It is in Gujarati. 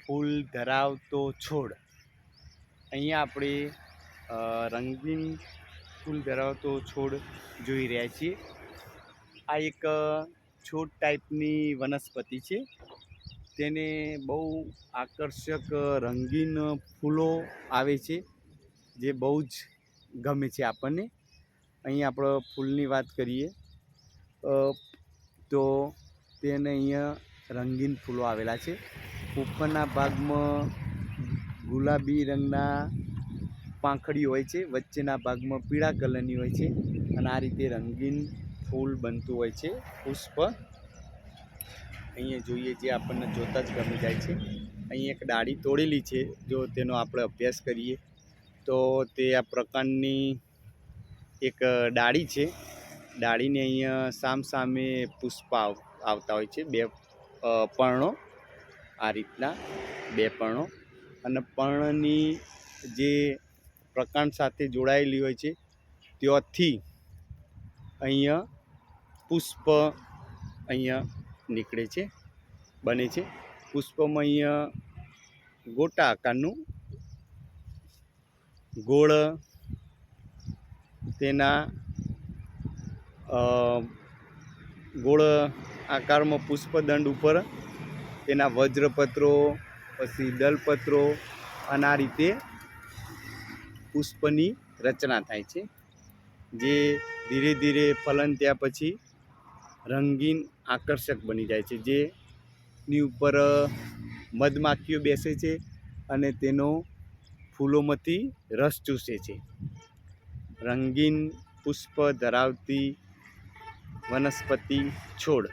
ફૂલ ધરાવતો છોડ. અહીંયા આપણે રંગીન ફૂલ ધરાવતો છોડ જોઈ રહ્યા છીએ. આ એક છોડ ટાઈપની વનસ્પતિ છે. તેને બહુ આકર્ષક રંગીન ફૂલો આવે છે, જે બહુ જ ગમે છે આપણને. અહીં આપણે ફૂલની વાત કરીએ તો તેને અહીંયા રંગીન ફૂલો આવેલા છે. ઉપરના ભાગમાં ગુલાબી રંગના પાંખડી હોય છે, વચ્ચેના ભાગમાં પીળા કલરની હોય છે, અને આ રીતે રંગીન ફૂલ બનતું હોય છે. પુષ્પ અહીંયા જોઈએ જે આપણને જોતા જ ગમી જાય છે. અહીં એક ડાળી તોડેલી છે. જો તેનો આપણે અભ્યાસ કરીએ તો તે આ પ્રકારની એક ડાળી છે. ડાળીને અહીંયા સામે પુષ્પ આવતા હોય છે, બે પર્ણો, આ રીતના બે પર્ણો, અને પર્ણની જે પ્રકાંડ સાથે જોડાયેલી હોય છે ત્યાંથી અહીંયા પુષ્પ અહીંયા નીકળે છે, બને છે. પુષ્પમાં અહીંયા ગોટા આકારનું ગોળ તેના ગોળ આકારમાં પુષ્પદંડ ઉપર તેના વજ્રપત્રો, પછી દલપત્રો, અને આ રીતે પુષ્પની રચના થાય છે, જે ધીરે ધીરે ફલન થયા પછી રંગીન આકર્ષક બની જાય છે. જેની ઉપર મધમાખીઓ બેસે છે અને તેનો ફૂલોમાંથી રસ ચૂસે છે. રંગીન પુષ્પ ધરાવતી વનસ્પતિ છોડ.